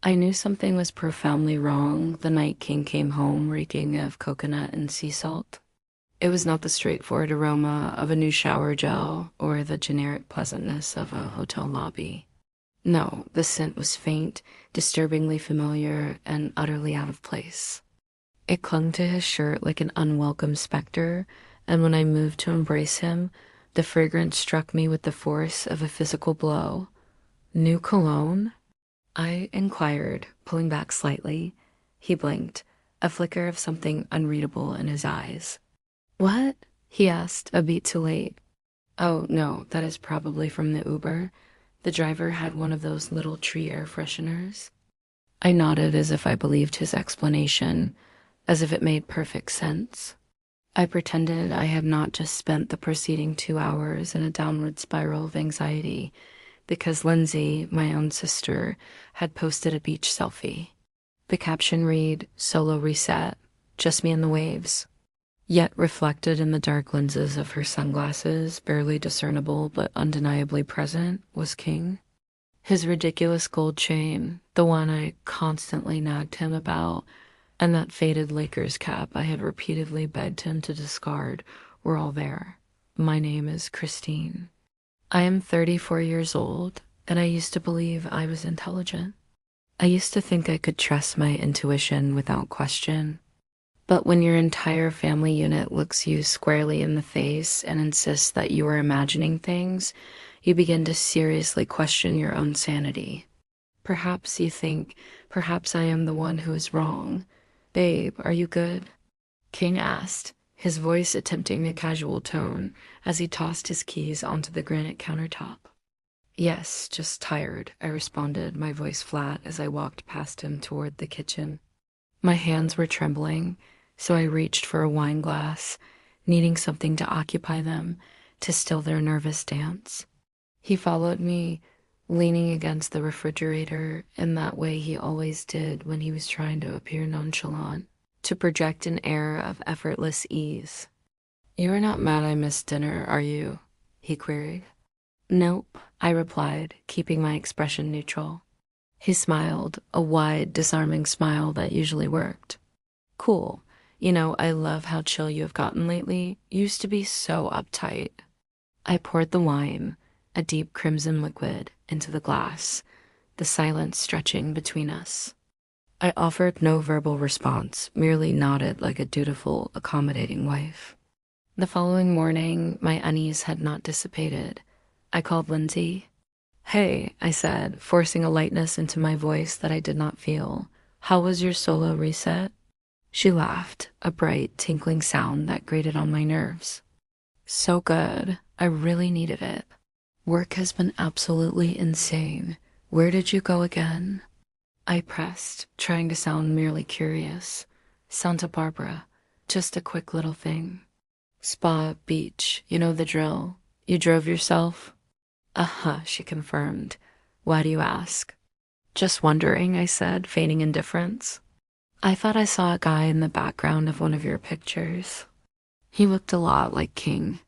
I knew something was profoundly wrong the night King came home reeking of coconut and sea salt. It was not the straightforward aroma of a new shower gel or the generic pleasantness of a hotel lobby. No, the scent was faint, disturbingly familiar, and utterly out of place. It clung to his shirt like an unwelcome specter, and when I moved to embrace him, the fragrance struck me with the force of a physical blow. New cologne? I inquired, pulling back slightly. He blinked, a flicker of something unreadable in his eyes. What? He asked, a beat too late. Oh, no, that is probably from the Uber. The driver had one of those little tree air fresheners. I nodded as if I believed his explanation, as if it made perfect sense. I pretended I had not just spent the preceding 2 hours in a downward spiral of anxiety because Lindsay, my own sister, had posted a beach selfie. The caption read, "Solo reset, just me and the waves." Yet reflected in the dark lenses of her sunglasses, barely discernible but undeniably present, was King. His ridiculous gold chain, the one I constantly nagged him about, and that faded Lakers cap I had repeatedly begged him to discard were all there. My name is Christine. I am 34 years old, and I used to believe I was intelligent. I used to think I could trust my intuition without question. But when your entire family unit looks you squarely in the face and insists that you are imagining things, you begin to seriously question your own sanity. Perhaps you think, perhaps I am the one who is wrong. Babe, are you good? King asked, his voice attempting a casual tone as he tossed his keys onto the granite countertop. Yes, just tired, I responded, my voice flat as I walked past him toward the kitchen. My hands were trembling, so I reached for a wine glass, needing something to occupy them, to still their nervous dance. He followed me, leaning against the refrigerator in that way he always did when he was trying to appear nonchalant, to project an air of effortless ease. "You are not mad I missed dinner, are you?" he queried. "Nope," I replied, keeping my expression neutral. He smiled, a wide, disarming smile that usually worked. "Cool. You know, I love how chill you have gotten lately. You used to be so uptight." I poured the wine, a deep crimson liquid, into the glass, the silence stretching between us. I offered no verbal response, merely nodded like a dutiful, accommodating wife. The following morning, my unease had not dissipated. I called Lindsay. "Hey," I said, forcing a lightness into my voice that I did not feel. "How was your solo reset?" She laughed, a bright, tinkling sound that grated on my nerves. "So good. I really needed it. Work has been absolutely insane. Where did you go again?" I pressed, trying to sound merely curious. "Santa Barbara. Just a quick little thing." "Spa, beach, you know the drill. You drove yourself?" "Uh-huh," she confirmed. "Why do you ask?" "Just wondering," I said, feigning indifference. "I thought I saw a guy in the background of one of your pictures." He looked a lot like King.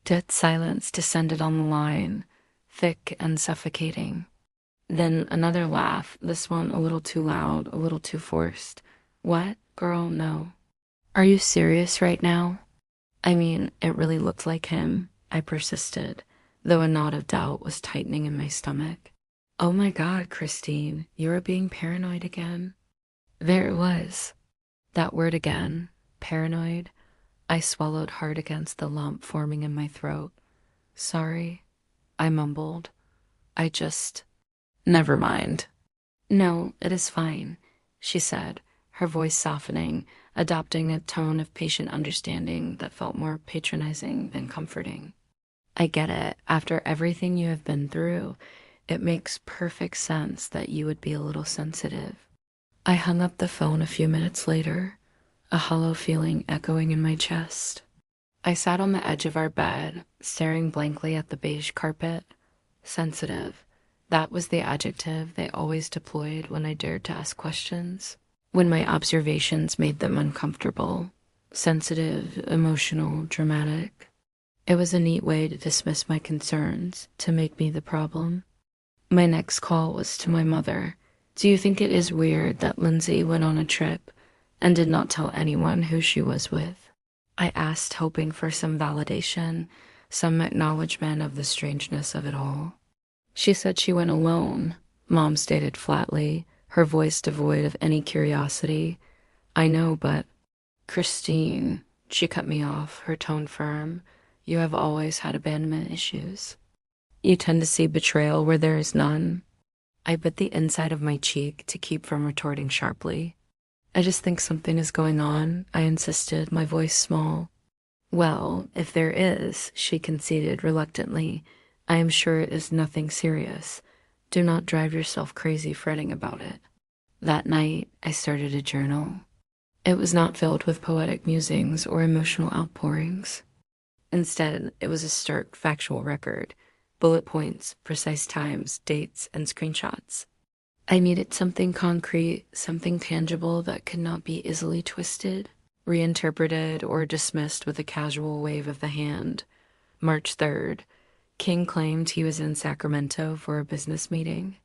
Dead silence descended on the line, thick and suffocating. Then another laugh, this one a little too loud, a little too forced. "What? Girl, no." "Are you serious right now?" I mean, it really looked like him, I persisted, though a knot of doubt was tightening in my stomach. "Oh my God, Christine, you are being paranoid again." There it was. That word again, paranoid. I swallowed hard against the lump forming in my throat. "Sorry," I mumbled. I just... "Never mind." "No, it is fine," she said, her voice softening, adopting a tone of patient understanding that felt more patronizing than comforting. "I get it. After everything you have been through, it makes perfect sense that you would be a little sensitive." I hung up the phone a few minutes later, a hollow feeling echoing in my chest. I sat on the edge of our bed, staring blankly at the beige carpet. Sensitive. That was the adjective they always deployed when I dared to ask questions, when my observations made them uncomfortable. Sensitive, emotional, dramatic. It was a neat way to dismiss my concerns, to make me the problem. My next call was to my mother, Do you think it is weird that Lindsay went on a trip and did not tell anyone who she was with? I asked, hoping for some validation, some acknowledgement of the strangeness of it all. She said she went alone, Mom stated flatly, her voice devoid of any curiosity. I know, but... Christine, she cut me off, her tone firm. You have always had abandonment issues. You tend to see betrayal where there is none. I bit the inside of my cheek to keep from retorting sharply. I just think something is going on, I insisted, my voice small. Well, if there is, she conceded reluctantly, I am sure it is nothing serious. Do not drive yourself crazy fretting about it. That night, I started a journal. It was not filled with poetic musings or emotional outpourings. Instead, it was a stark, factual record. Bullet points, precise times, dates, and screenshots. I needed something concrete, something tangible that could not be easily twisted, reinterpreted, or dismissed with a casual wave of the hand. March 3rd. King claimed he was in Sacramento for a business meeting.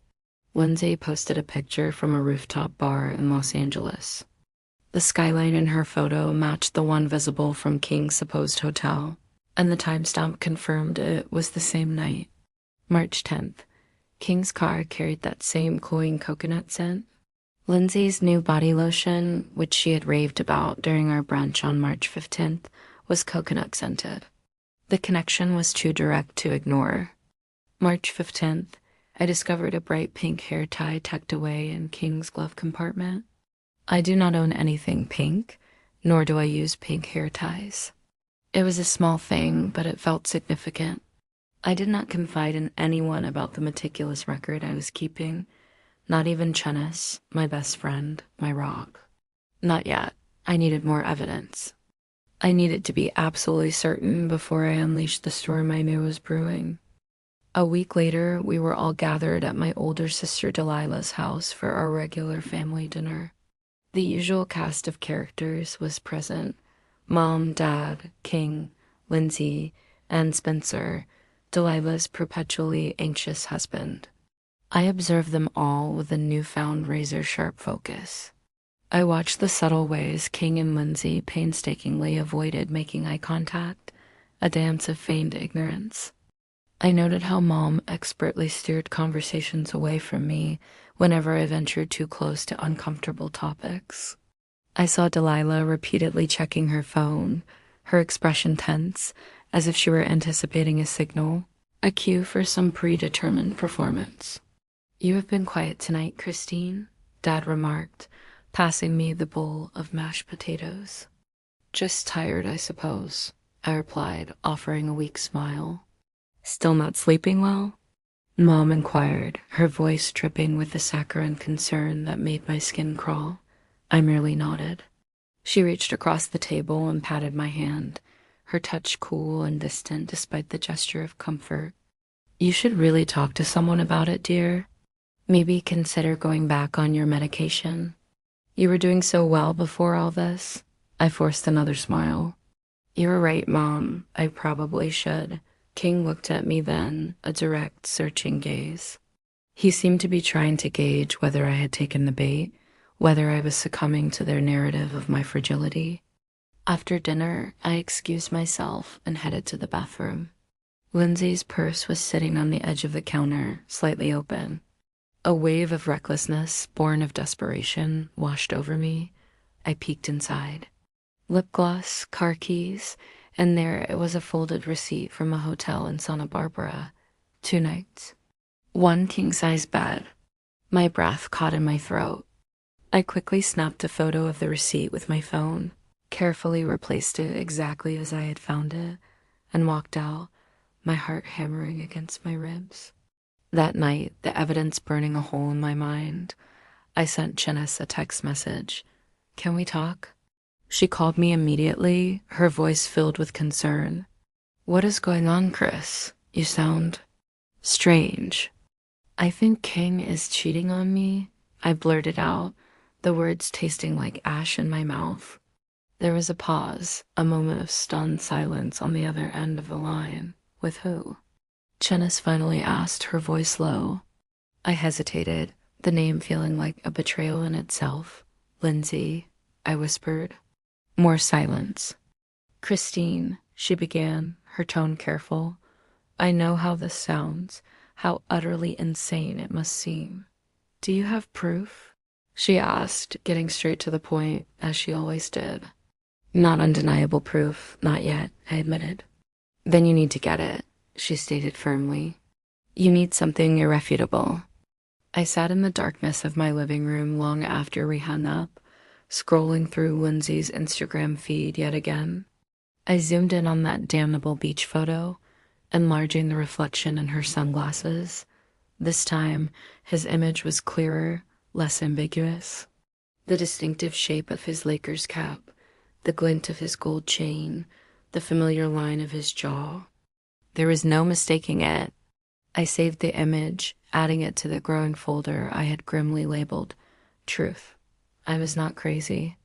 Lindsay posted a picture from a rooftop bar in Los Angeles. The skyline in her photo matched the one visible from King's supposed hotel, and the timestamp confirmed it was the same night. March 10th. King's car carried that same cloying coconut scent. Lindsay's new body lotion, which she had raved about during our brunch on March 15th, was coconut scented. The connection was too direct to ignore. March 15th, I discovered a bright pink hair tie tucked away in King's glove compartment. I do not own anything pink, nor do I use pink hair ties. It was a small thing, but it felt significant. I did not confide in anyone about the meticulous record I was keeping, not even Chennis, my best friend, my rock. Not yet. I needed more evidence. I needed to be absolutely certain before I unleashed the storm I knew was brewing. A week later, we were all gathered at my older sister Delilah's house for our regular family dinner. The usual cast of characters was present. Mom, Dad, King, Lindsay, and Spencer, Delilah's perpetually anxious husband. I observed them all with a newfound razor-sharp focus. I watched the subtle ways King and Lindsay painstakingly avoided making eye contact, a dance of feigned ignorance. I noted how Mom expertly steered conversations away from me whenever I ventured too close to uncomfortable topics. I saw Delilah repeatedly checking her phone, her expression tense, as if she were anticipating a signal, a cue for some predetermined performance. You have been quiet tonight, Christine, Dad remarked, passing me the bowl of mashed potatoes. Just tired, I suppose, I replied, offering a weak smile. Still not sleeping well? Mom inquired, her voice dripping with the saccharine concern that made my skin crawl. I merely nodded. She reached across the table and patted my hand, her touch cool and distant despite the gesture of comfort. You should really talk to someone about it, dear. Maybe consider going back on your medication. You were doing so well before all this. I forced another smile. You're right, Mom. I probably should. King looked at me then, a direct, searching gaze. He seemed to be trying to gauge whether I had taken the bait, whether I was succumbing to their narrative of my fragility. After dinner, I excused myself and headed to the bathroom. Lindsay's purse was sitting on the edge of the counter, slightly open. A wave of recklessness, born of desperation, washed over me. I peeked inside. Lip gloss, car keys, and there it was, a folded receipt from a hotel in Santa Barbara. 2 nights. 1 king-size bed. My breath caught in my throat. I quickly snapped a photo of the receipt with my phone, carefully replaced it exactly as I had found it, and walked out, my heart hammering against my ribs. That night, the evidence burning a hole in my mind, I sent Chennis a text message. Can we talk? She called me immediately, her voice filled with concern. What is going on, Chris? You sound strange. I think King is cheating on me, I blurted out, the words tasting like ash in my mouth. There was a pause, a moment of stunned silence on the other end of the line. With who? Chennis finally asked, her voice low. I hesitated, the name feeling like a betrayal in itself. Lindsay, I whispered. More silence. Christine, she began, her tone careful. I know how this sounds, how utterly insane it must seem. Do you have proof? She asked, getting straight to the point, as she always did. Not undeniable proof, not yet, I admitted. Then you need to get it, she stated firmly. You need something irrefutable. I sat in the darkness of my living room long after we hung up, scrolling through Lindsay's Instagram feed yet again. I zoomed in on that damnable beach photo, enlarging the reflection in her sunglasses. This time, his image was clearer, less ambiguous. The distinctive shape of his Lakers cap, the glint of his gold chain, the familiar line of his jaw. There was no mistaking it. I saved the image, adding it to the growing folder I had grimly labeled Truth. I was not crazy.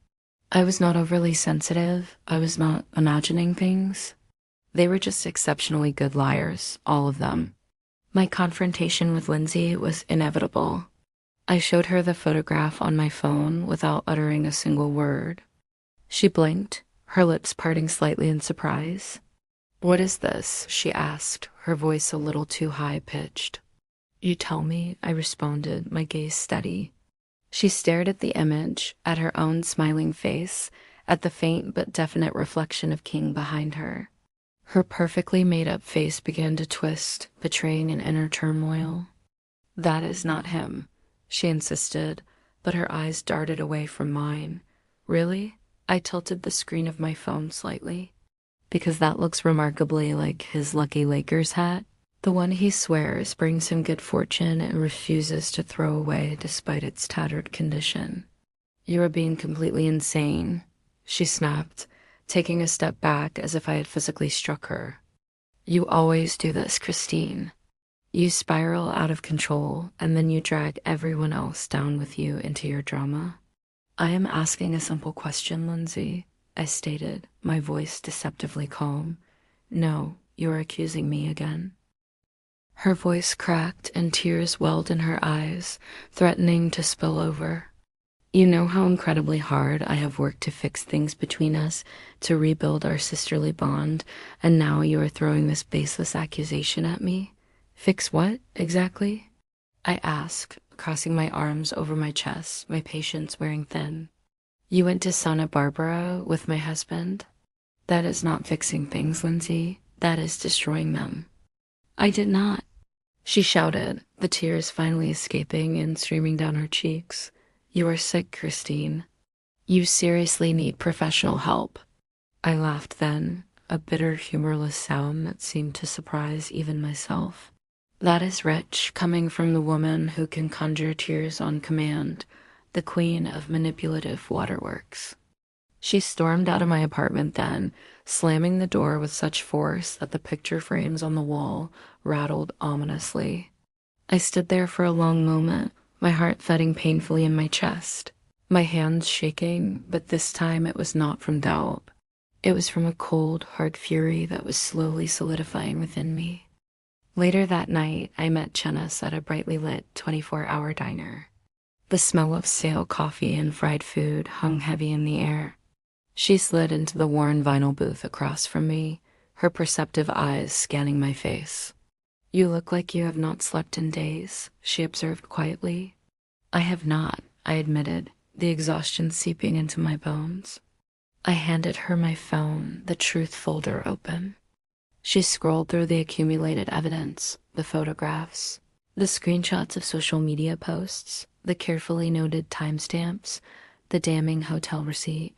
I was not overly sensitive. I was not imagining things. They were just exceptionally good liars, all of them. My confrontation with Lindsay was inevitable. I showed her the photograph on my phone without uttering a single word. She blinked, her lips parting slightly in surprise. What is this? She asked, her voice a little too high-pitched. You tell me, I responded, my gaze steady. She stared at the image, at her own smiling face, at the faint but definite reflection of King behind her. Her perfectly made-up face began to twist, betraying an inner turmoil. That is not him, she insisted, but her eyes darted away from mine. Really? I tilted the screen of my phone slightly. Because that looks remarkably like his lucky Lakers hat. The one he swears brings him good fortune and refuses to throw away despite its tattered condition. You are being completely insane, she snapped, taking a step back as if I had physically struck her. You always do this, Christine. You spiral out of control, and then you drag everyone else down with you into your drama. I am asking a simple question, Lindsay, I stated, my voice deceptively calm. No, you are accusing me again. Her voice cracked and tears welled in her eyes, threatening to spill over. You know how incredibly hard I have worked to fix things between us, to rebuild our sisterly bond, and now you are throwing this baseless accusation at me? Fix what, exactly? I asked, crossing my arms over my chest, my patience wearing thin. You went to Santa Barbara with my husband? That is not fixing things, Lindsay. That is destroying them. I did not, she shouted, the tears finally escaping and streaming down her cheeks. You are sick, Christine. You seriously need professional help. I laughed then, a bitter, humorless sound that seemed to surprise even myself. That is rich, coming from the woman who can conjure tears on command, the queen of manipulative waterworks. She stormed out of my apartment then, slamming the door with such force that the picture frames on the wall rattled ominously. I stood there for a long moment, my heart thudding painfully in my chest, my hands shaking, but this time it was not from doubt. It was from a cold, hard fury that was slowly solidifying within me. Later that night, I met Chennis at a brightly lit 24-hour diner. The smell of stale coffee and fried food hung heavy in the air. She slid into the worn vinyl booth across from me, her perceptive eyes scanning my face. You look like you have not slept in days, she observed quietly. I have not, I admitted, the exhaustion seeping into my bones. I handed her my phone, the truth folder open. She scrolled through the accumulated evidence, the photographs, the screenshots of social media posts, the carefully noted timestamps, the damning hotel receipt.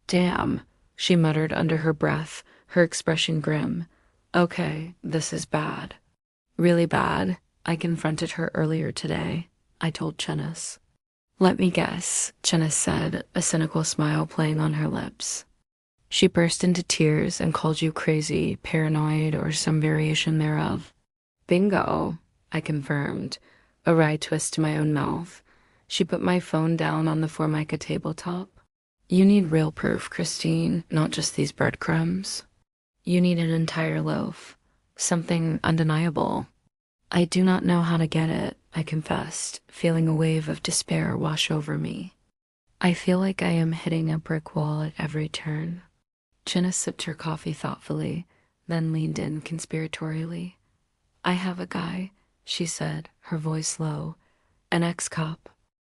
Damn, she muttered under her breath, her expression grim. Okay, this is bad. Really bad. I confronted her earlier today, I told Chennis. Let me guess, Chennis said, a cynical smile playing on her lips. She burst into tears and called you crazy, paranoid, or some variation thereof. Bingo, I confirmed, a wry twist to my own mouth. She put my phone down on the Formica tabletop. You need real proof, Christine, not just these breadcrumbs. You need an entire loaf, something undeniable. I do not know how to get it, I confessed, feeling a wave of despair wash over me. I feel like I am hitting a brick wall at every turn. Jenna sipped her coffee thoughtfully, then leaned in conspiratorially. I have a guy, she said, her voice low, an ex-cop.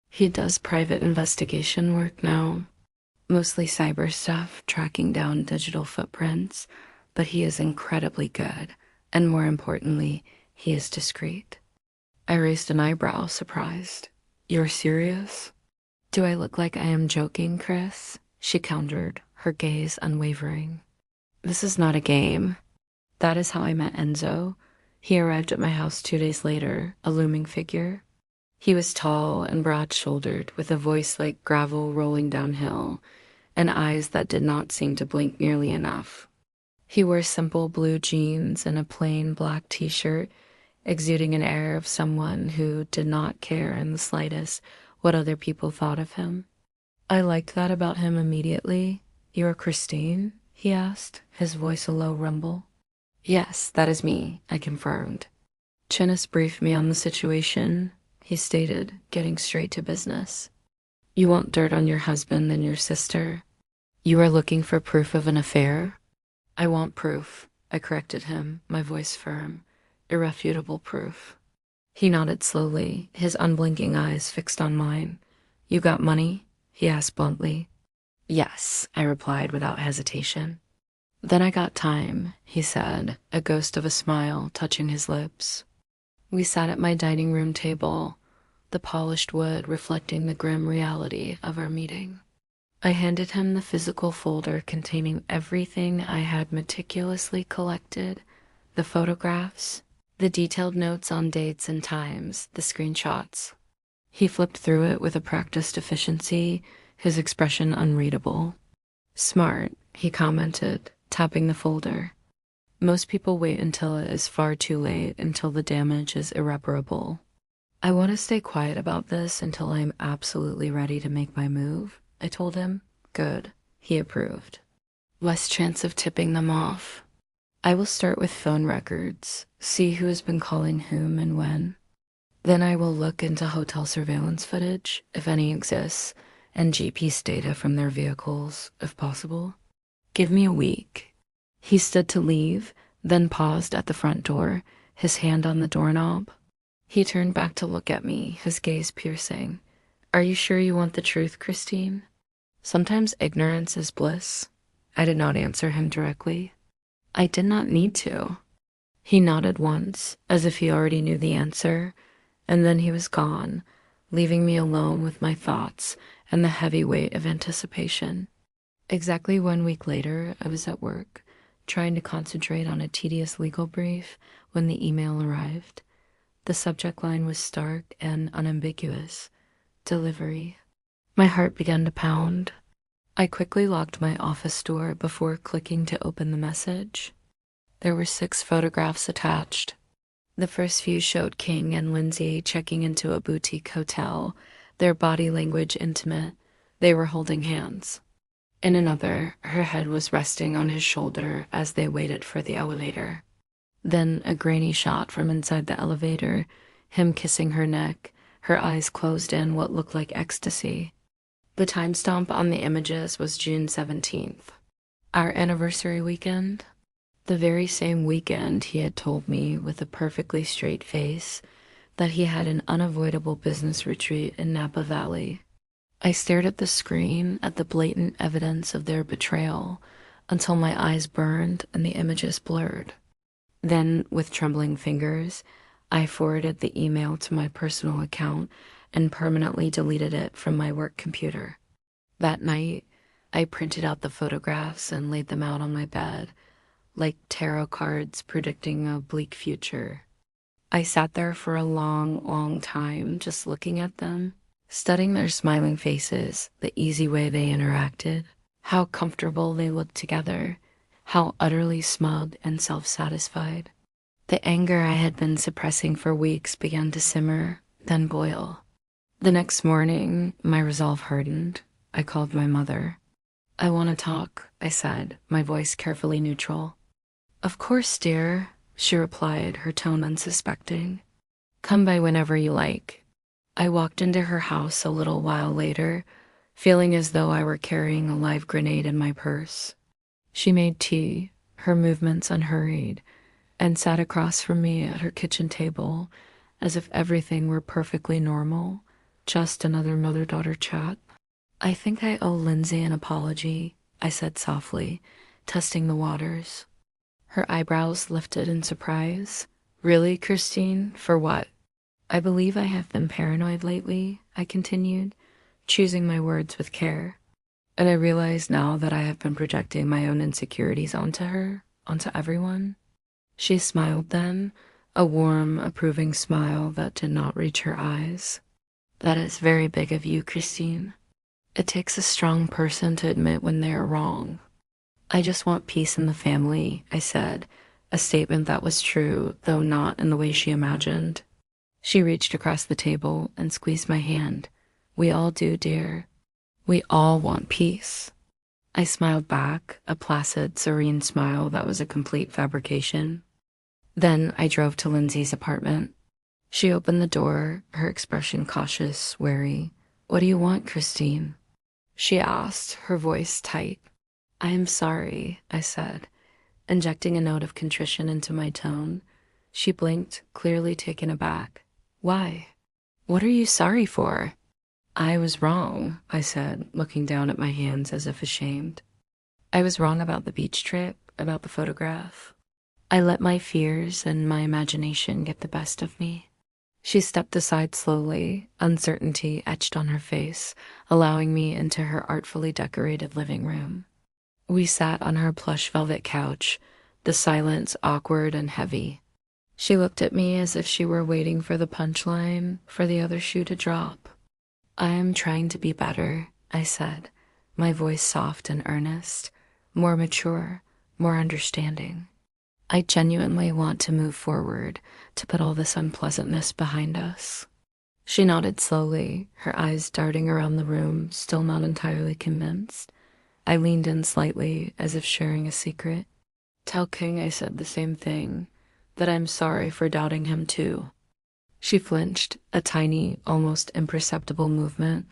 He does private investigation work now, mostly cyber stuff, tracking down digital footprints, but he is incredibly good, and more importantly, he is discreet. I raised an eyebrow, surprised. You're serious? Do I look like I am joking, Chris? She countered, her gaze unwavering. This is not a game. That is how I met Enzo. He arrived at my house 2 days later, a looming figure. He was tall and broad-shouldered, with a voice like gravel rolling downhill, and eyes that did not seem to blink nearly enough. He wore simple blue jeans and a plain black t-shirt, exuding an air of someone who did not care in the slightest what other people thought of him. I liked that about him immediately. You're Christine? He asked, his voice a low rumble. Yes, that is me, I confirmed. Chinnis briefed me on the situation, he stated, getting straight to business. You want dirt on your husband and your sister. You are looking for proof of an affair? I want proof, I corrected him, my voice firm. Irrefutable proof. He nodded slowly, his unblinking eyes fixed on mine. You got money? He asked bluntly. Yes, I replied without hesitation. Then I got time, he said, a ghost of a smile touching his lips. We sat at my dining room table, the polished wood reflecting the grim reality of our meeting. I handed him the physical folder containing everything I had meticulously collected, the photographs, the detailed notes on dates and times, the screenshots. He flipped through it with a practiced efficiency, his expression unreadable. Smart, he commented, tapping the folder. Most people wait until it is far too late, until the damage is irreparable. I want to stay quiet about this until I am absolutely ready to make my move, I told him. Good, he approved. Less chance of tipping them off. I will start with phone records, see who has been calling whom and when. Then I will look into hotel surveillance footage, if any exists, and GPS data from their vehicles, if possible. Give me a week. He stood to leave, then paused at the front door, his hand on the doorknob. He turned back to look at me, his gaze piercing. Are you sure you want the truth, Christine? Sometimes ignorance is bliss. I did not answer him directly. I did not need to. He nodded once, as if he already knew the answer, and then he was gone, leaving me alone with my thoughts and the heavy weight of anticipation. Exactly 1 week later, I was at work, trying to concentrate on a tedious legal brief when the email arrived. The subject line was stark and unambiguous. Delivery. My heart began to pound. I quickly locked my office door before clicking to open the message. There were 6 photographs attached. The first few showed King and Lindsay checking into a boutique hotel, their body language intimate. They were holding hands. In another, her head was resting on his shoulder as they waited for the elevator. Then a grainy shot from inside the elevator, him kissing her neck, her eyes closed in what looked like ecstasy. The timestamp on the images was June 17th, our anniversary weekend. The very same weekend he had told me with a perfectly straight face that he had an unavoidable business retreat in Napa Valley. I stared at the screen, at the blatant evidence of their betrayal, until my eyes burned and the images blurred. Then, with trembling fingers, I forwarded the email to my personal account and permanently deleted it from my work computer. That night, I printed out the photographs and laid them out on my bed, like tarot cards predicting a bleak future. I sat there for a long, long time just looking at them, studying their smiling faces, the easy way they interacted, how comfortable they looked together, how utterly smug and self-satisfied. The anger I had been suppressing for weeks began to simmer, then boil. The next morning, my resolve hardened. I called my mother. I want to talk, I said, my voice carefully neutral. Of course, dear, she replied, her tone unsuspecting. Come by whenever you like. I walked into her house a little while later, feeling as though I were carrying a live grenade in my purse. She made tea, her movements unhurried, and sat across from me at her kitchen table as if everything were perfectly normal, just another mother-daughter chat. I think I owe Lindsay an apology, I said softly, testing the waters. Her eyebrows lifted in surprise. Really, Christine? For what? I believe I have been paranoid lately, I continued, choosing my words with care. And I realize now that I have been projecting my own insecurities onto her, onto everyone. She smiled then, a warm, approving smile that did not reach her eyes. That is very big of you, Christine. It takes a strong person to admit when they are wrong. I just want peace in the family, I said, a statement that was true, though not in the way she imagined. She reached across the table and squeezed my hand. We all do, dear. We all want peace. I smiled back, a placid, serene smile that was a complete fabrication. Then I drove to Lindsay's apartment. She opened the door, her expression cautious, wary. What do you want, Christine? She asked, her voice tight. I am sorry, I said, injecting a note of contrition into my tone. She blinked, clearly taken aback. Why? What are you sorry for? I was wrong, I said, looking down at my hands as if ashamed. I was wrong about the beach trip, about the photograph. I let my fears and my imagination get the best of me. She stepped aside slowly, uncertainty etched on her face, allowing me into her artfully decorated living room. We sat on her plush velvet couch, the silence awkward and heavy. She looked at me as if she were waiting for the punchline, for the other shoe to drop. I am trying to be better, I said, my voice soft and earnest, more mature, more understanding. I genuinely want to move forward, to put all this unpleasantness behind us. She nodded slowly, her eyes darting around the room, still not entirely convinced. I leaned in slightly, as if sharing a secret. Tell King I said the same thing, that I'm sorry for doubting him too. She flinched, a tiny, almost imperceptible movement,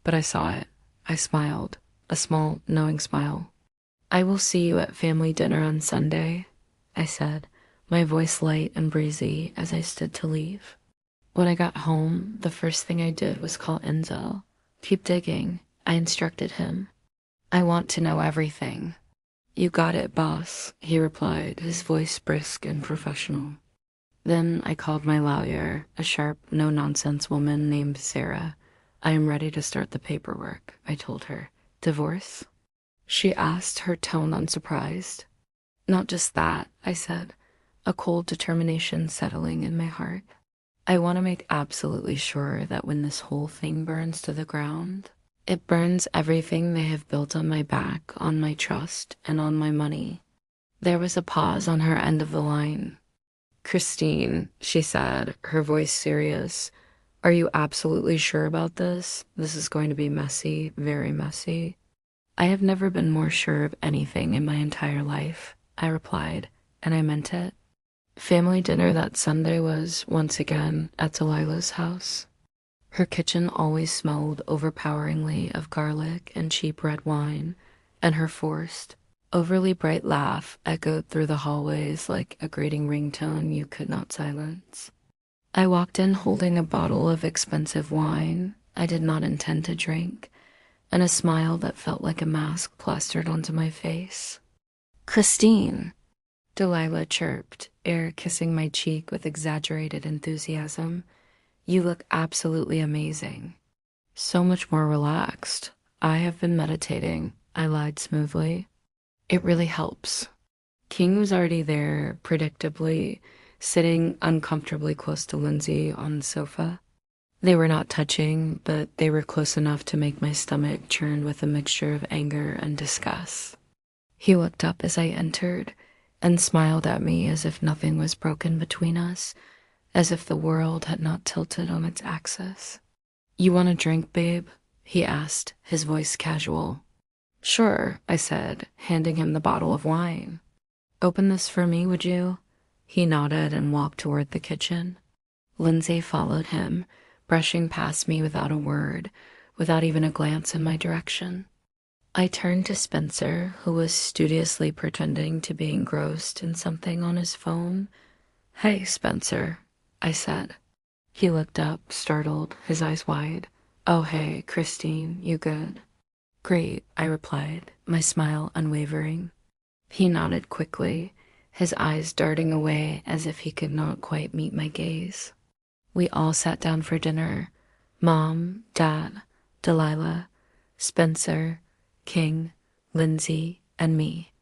but I saw it. I smiled, a small, knowing smile. I will see you at family dinner on Sunday, I said, my voice light and breezy as I stood to leave. When I got home, the first thing I did was call Enzo. Keep digging, I instructed him. I want to know everything. You got it, boss, he replied, his voice brisk and professional. Then I called my lawyer, a sharp, no-nonsense woman named Sarah. I am ready to start the paperwork, I told her. Divorce? She asked, her tone unsurprised. Not just that, I said, a cold determination settling in my heart. I want to make absolutely sure that when this whole thing burns to the ground, it burns everything they have built on my back, on my trust, and on my money. There was a pause on her end of the line. Christine, she said, her voice serious, are you absolutely sure about this? This is going to be messy, very messy. I have never been more sure of anything in my entire life, I replied, and I meant it. Family dinner that Sunday was, once again, at Delilah's house. Her kitchen always smelled overpoweringly of garlic and cheap red wine, and her forced, overly bright laugh echoed through the hallways like a grating ringtone you could not silence. I walked in holding a bottle of expensive wine I did not intend to drink, and a smile that felt like a mask plastered onto my face. Christine, Delilah chirped, air kissing my cheek with exaggerated enthusiasm. You look absolutely amazing. So much more relaxed. I have been meditating, I lied smoothly. It really helps. King was already there, predictably, sitting uncomfortably close to Lindsay on the sofa. They were not touching, but they were close enough to make my stomach churn with a mixture of anger and disgust. He looked up as I entered and smiled at me as if nothing was broken between us, as if the world had not tilted on its axis. You want a drink, babe? He asked, his voice casual. Sure, I said, handing him the bottle of wine. Open this for me, would you? He nodded and walked toward the kitchen. Lindsay followed him, brushing past me without a word, without even a glance in my direction. I turned to Spencer, who was studiously pretending to be engrossed in something on his phone. "Hey, Spencer," I said. He looked up, startled, his eyes wide. "Oh, hey, Christine, you good?" "Great," I replied, my smile unwavering. He nodded quickly, his eyes darting away as if he could not quite meet my gaze. We all sat down for dinner. Mom, Dad, Delilah, Spencer, King, Lindsay, and me.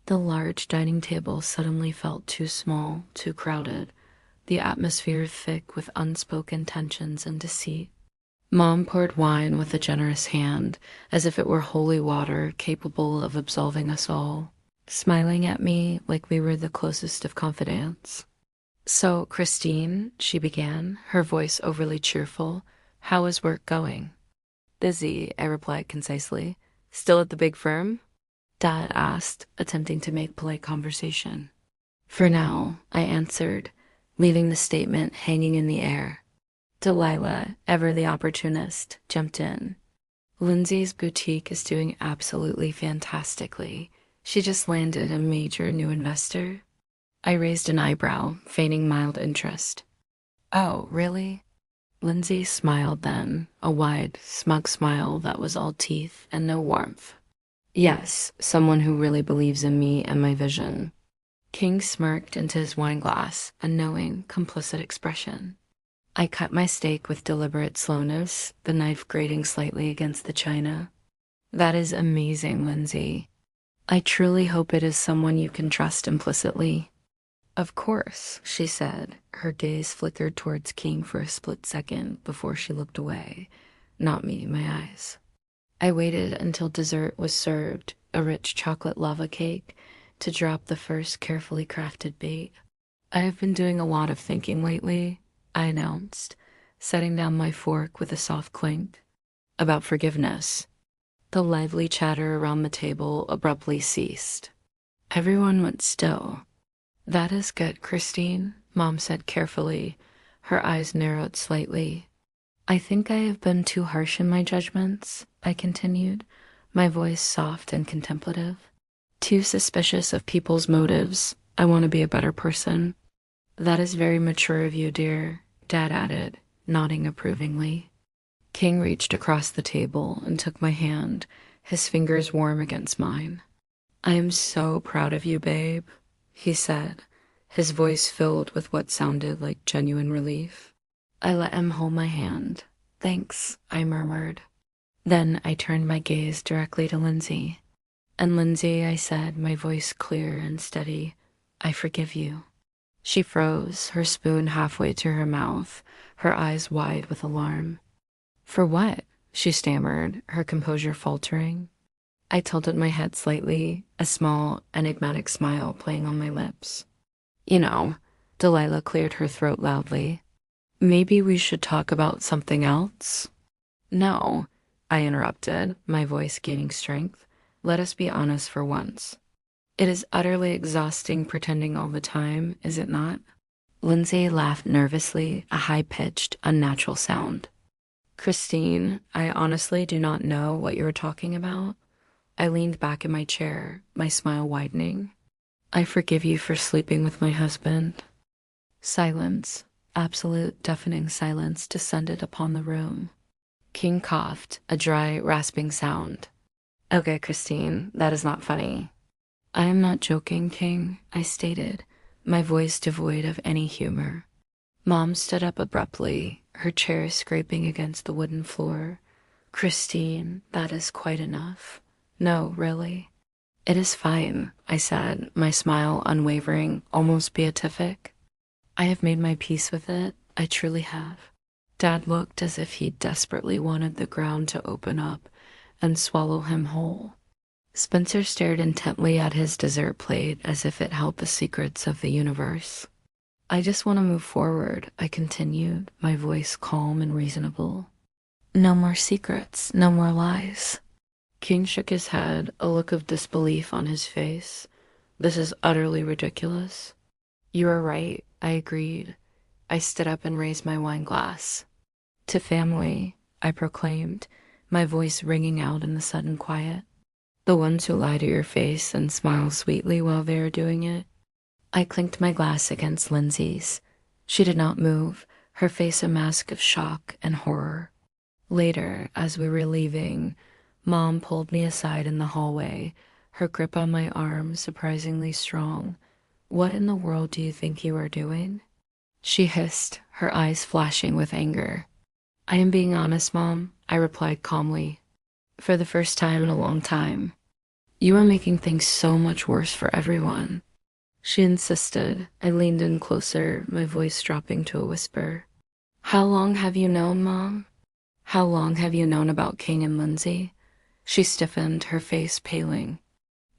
The large dining table suddenly felt too small, too crowded, the atmosphere thick with unspoken tensions and deceit. Mom poured wine with a generous hand, as if it were holy water capable of absolving us all, smiling at me like we were the closest of confidants. "So, Christine," she began, her voice overly cheerful, "how is work going?" "Busy," I replied concisely. "Still at the big firm?" Dad asked, attempting to make polite conversation. "For now," I answered, leaving the statement hanging in the air. Delilah, ever the opportunist, jumped in. "Lindsay's boutique is doing absolutely fantastically. She just landed a major new investor." I raised an eyebrow, feigning mild interest. "Oh, really?" Lindsay smiled then, a wide, smug smile that was all teeth and no warmth. "Yes, someone who really believes in me and my vision." King smirked into his wineglass, a knowing, complicit expression. I cut my steak with deliberate slowness, the knife grating slightly against the china. "That is amazing, Lindsay. I truly hope it is someone you can trust implicitly." "Of course," she said. Her gaze flickered towards King for a split second before she looked away, not meeting my eyes. I waited until dessert was served, a rich chocolate lava cake, to drop the first carefully crafted bait. "I have been doing a lot of thinking lately," I announced, setting down my fork with a soft clink. "About forgiveness." The lively chatter around the table abruptly ceased. Everyone went still. "That is good, Christine," Mom said carefully, her eyes narrowed slightly. "I think I have been too harsh in my judgments," I continued, my voice soft and contemplative. "Too suspicious of people's motives. I want to be a better person." "That is very mature of you, dear," Dad added, nodding approvingly. King reached across the table and took my hand, his fingers warm against mine. "I am so proud of you, babe," he said, his voice filled with what sounded like genuine relief. I let him hold my hand. "Thanks," I murmured. Then I turned my gaze directly to Lindsay. "And Lindsay," I said, my voice clear and steady, "I forgive you." She froze, her spoon halfway to her mouth, her eyes wide with alarm. "For what?" she stammered, her composure faltering. I tilted my head slightly, a small, enigmatic smile playing on my lips. "You know," Delilah cleared her throat loudly. "Maybe we should talk about something else?" "No," I interrupted, my voice gaining strength. "Let us be honest for once. It is utterly exhausting pretending all the time, is it not?" Lindsay laughed nervously, a high-pitched, unnatural sound. "Christine, I honestly do not know what you are talking about." I leaned back in my chair, my smile widening. "I forgive you for sleeping with my husband." Silence, absolute deafening silence, descended upon the room. King coughed, a dry, rasping sound. "Okay, Christine, that is not funny." "I am not joking, King," I stated, my voice devoid of any humor. Mom stood up abruptly, her chair scraping against the wooden floor. "Christine, that is quite enough. No, really." "It is fine," I said, my smile unwavering, almost beatific. "I have made my peace with it. I truly have." Dad looked as if he desperately wanted the ground to open up and swallow him whole. Spencer stared intently at his dessert plate as if it held the secrets of the universe. "I just want to move forward," I continued, my voice calm and reasonable. "No more secrets, no more lies." King shook his head, a look of disbelief on his face. "This is utterly ridiculous." "You are right," I agreed. I stood up and raised my wine glass. To family, I proclaimed, my voice ringing out in the sudden quiet. The ones who lie to your face and smile sweetly while they are doing it. I clinked my glass against Lindsay's. She did not move, her face a mask of shock and horror. Later, as we were leaving, Mom pulled me aside in the hallway, her grip on my arm surprisingly strong. "What in the world do you think you are doing?" She hissed, her eyes flashing with anger. "I am being honest, Mom," I replied calmly. "For the first time in a long time. You are making things so much worse for everyone." She insisted. I leaned in closer, my voice dropping to a whisper. "How long have you known, Mom? How long have you known about King and Lindsay?" She stiffened, her face paling.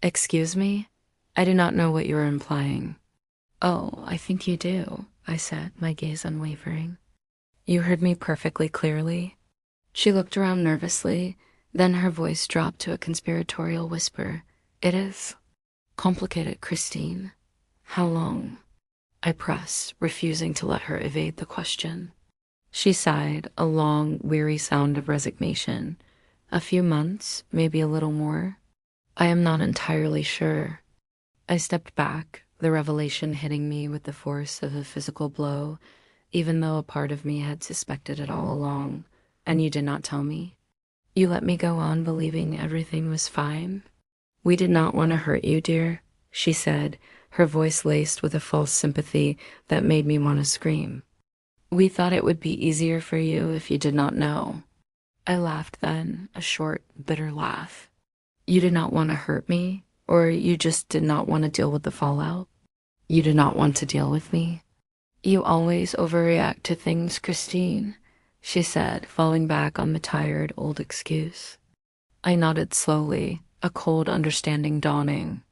"Excuse me? I do not know what you are implying." "Oh, I think you do," I said, my gaze unwavering. "You heard me perfectly clearly." She looked around nervously, then her voice dropped to a conspiratorial whisper. "It is complicated, Christine." "How long?" I pressed, refusing to let her evade the question. She sighed, a long, weary sound of resignation. "A few months, maybe a little more. I am not entirely sure." I stepped back, the revelation hitting me with the force of a physical blow, even though a part of me had suspected it all along. "And you did not tell me? You let me go on believing everything was fine?" "We did not want to hurt you, dear," she said, her voice laced with a false sympathy that made me want to scream. "We thought it would be easier for you if you did not know." I laughed then, a short, bitter laugh. "You did not want to hurt me, or you just did not want to deal with the fallout? You did not want to deal with me?" "You always overreact to things, Christine," she said, falling back on the tired, old excuse. I nodded slowly, a cold understanding dawning.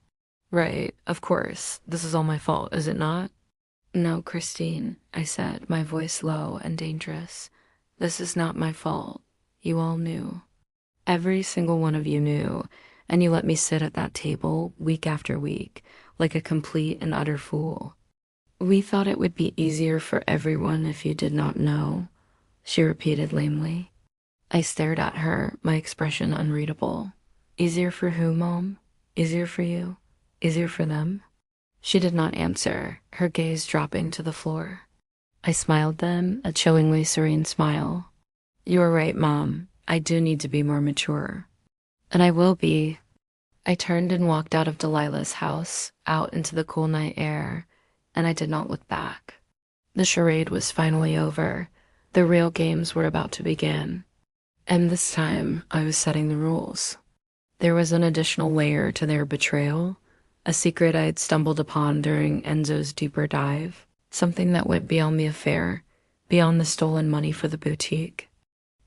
"Right, of course. This is all my fault, is it not?" "No, Christine," I said, my voice low and dangerous. "This is not my fault. You all knew. Every single one of you knew, and you let me sit at that table week after week, like a complete and utter fool. We thought it would be easier for everyone if you did not know," she repeated lamely. I stared at her, my expression unreadable. "Easier for who, Mom? Easier for you? Easier for them?" She did not answer, her gaze dropping to the floor. I smiled then, a chillingly serene smile. "You are right, Mom. I do need to be more mature." "And I will be." I turned and walked out of Delilah's house, out into the cool night air, and I did not look back. The charade was finally over. The real games were about to begin. And this time, I was setting the rules. There was an additional layer to their betrayal, a secret I had stumbled upon during Enzo's deeper dive, something that went beyond the affair, beyond the stolen money for the boutique.